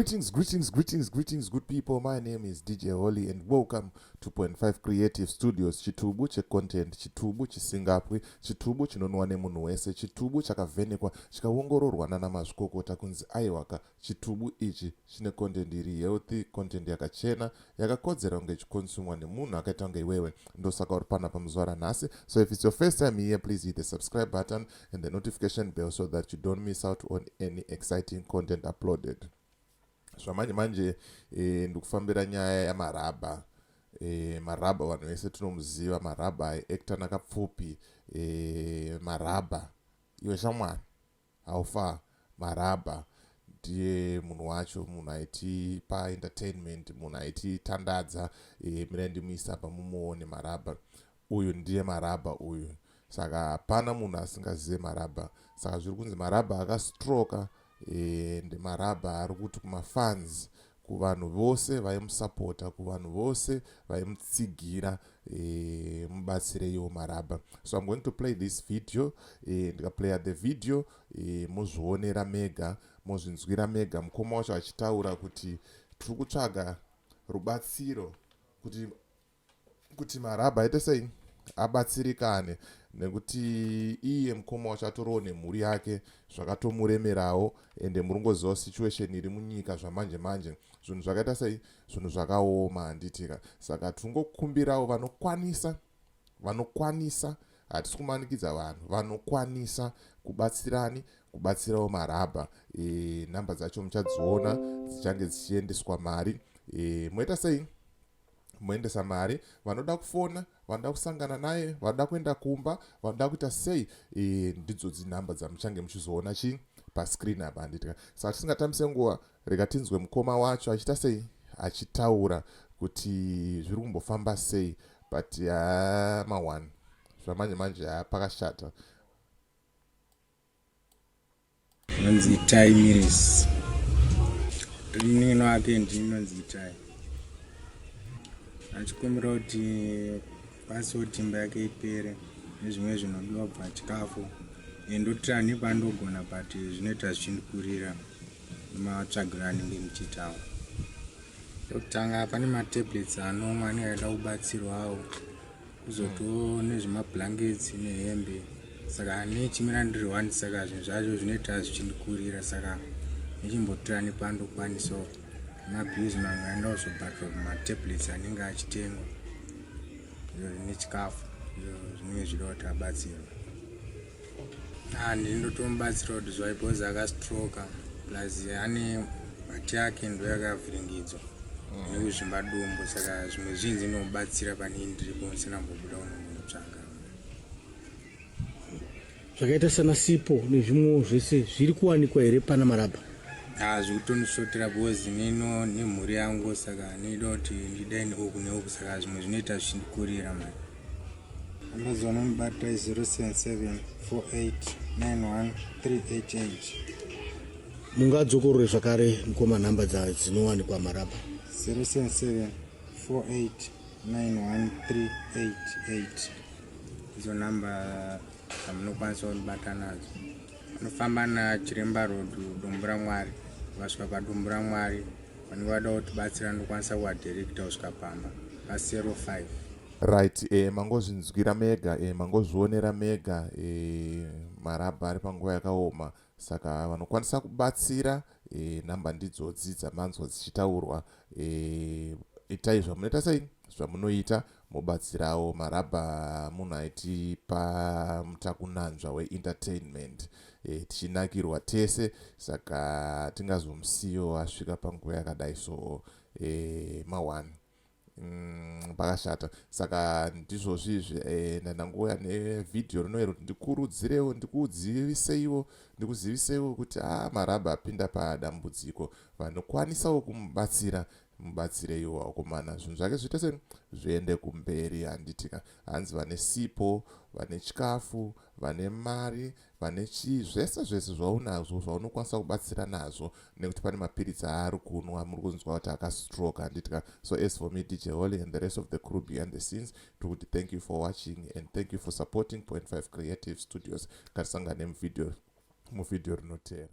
Greetings, good people. My name is DJ Holly, and welcome to 0.5 Creative Studios. Chitubu che content, chitubu chisingapwe, chitubu chinonwa nemunhu wese, chitubu chakavhenekwa chikaongororwa nana mazvikokota kunzi aiwaka. Chitubu ichi chine content iri healthy, content yakachena, yakakodzera kunge ichikonsumwa nemunhu akaita kunge iwewe. Ndosaka uri pana pamuzuva ranhasi. So if it's your first time here, please hit the subscribe button and the notification bell so that you don't miss out on any exciting content uploaded. Zvamanje ndikufambira nyaya yamarabha. Marabha vanhu vese tinomuziva. Marabha aiacta nakapfupi. Marabha iwe shamwari haufa. Marabha ndiye munhu wacho, munhu aitipa entertainment, munhu aititandadza. Mirai ndimuisa apa mumuone Marabha. Uyu ndiye Marabha uyu. Saka hapana munhu asingazive Marabha. Saka zviri kunzi Marabha akastroka. Marabha ari kuti kumafans, kuvanhu vose vaimusapota, kuvanhu vose vaimutsigira mubatsireiwo Marabha. So I'm going to play this video. Ndikaplaya the video muzvionera mega, muzvinzwira mega. Mukoma wacho achitaura kuti tiri kutsvaga rubatsiro kuti Marabha aite sei abatsirikane, nekuti iye mukoma wacho atoriwo nemhuri yake zvakatomuremerawo, ende muringoziva situation iri munyika zvamanje zvinhu zvakaita sei, zvinhu zvakaoma handitika. Saka tingokumbirawo vanokwanisa, hatisi kumanikidza vanhu, vanokwanisa kubatsirawo Marabha. Nhamba dzacho muchadziona dzichange dzichiendeswa mari. Moita sei? Moendesa mari. Vanoda kufona, vanoda kusangana naye, vanoda kuenda kumba, vanoda kuita sei, ndidzo dzinhamba dzamuchange muchizoona pascreen apa handitika. Saka tisingatambise nguva, rega tinzwe mukoma wacho achiita sei, achitaura kuti zviri kumbofamba sei. But mawan zvamanje pakashata. Nonzi Tai Miris. Rinino ake ndinonzi Tai. Achikumbira kuti pasipoti imba yake ipere nezvimwe zvinodiwa kubva chikafu, ndotira nepandogona but zvinoita zvichindikurira nematsvagiro anenge muchiitawo. Ndokutanga pane matablets anomwe anenge aida kubatsirwawo, kuzotowo nezvemablankets nehembe. Saka nechimira ndiri 1, saka zvinhu zvacho zvinoita zvichindikurira. Saka nechimbotira nepandokwanisawo mabhizi mamwe aenda kuzobhatwa kumatablets anenge achitengwa nechikafu zvinenge zvida kuti abatsirwa. Ndindotomubatsira kuti zvaipozi akastroka, plus ane bhati yake ndo yakavhiringidzwa nekuzvimba dumbu. Saka zvimwe zvinji ndinomubatsira pane ndiripo ndisina mbobuda unomutsvaga. Zvakaita sana sipo nezvimwe zvese zviri kuwanikwa here pana Marabha? Zvikutonisotera because nino nemhuri yangu, saka nida kuti ndidaine uku neuku, saka zvimwe zvinoita zvichindikurira mari. Amazon mubata 077 48 91 388. Mungadzokorore zvakare mukoma nhamba dzinowanikwa Marabha? 077 48 91 388. Izo namba dzamunokwanisa kubata nadzo. Unofamba naChiremba Road, Dombura Mwari. Vasvika paDombura Mwari, vanenge vada kutibatsira ndokwanisa kuvadirect kusvika pamba pa05. Right, mangozvinzwira mega, mangozvionera mega. Marabha ari panguva yakaoma. Saka vanokwanisa kubatsira, nhamba ndidzodzi dzamanzwa dzichitaurwa. Itai zvamunoita sei, zvamunoita mubatsirawo Marabha. Munhu aitipa mutakunanzva weentertainment, tichinakirwa tese. Saka tingazomusiyo asvika panguva yakadai. So mawani pakashata. Saka ndizvozvizvi ndandangoya nevhidhiyo rinoero kuti ndikurudzirewo, ndikuziviseiwo kuti Marabha apinda padambudziko. Vanokwanisawo kumubatsira, mubatsireiwo wakomana. Zvinhu zvake zviite sei, zviende kumberi handitika. Hanzi vane sipo, vane chikafu, vane mari, vane zvese zvaunazvo zvaunokwanisa kubatsira nazvo, nekuti pane mapiritsi aari kunwa, muri kunzwa kuti akastroke handitika. So as for me, DJ Holly and the rest of the crew behind the scenes, to thank you for watching and thank you for supporting 0.5 Creative Studios. Katisangane muvhidhiyo rinotera.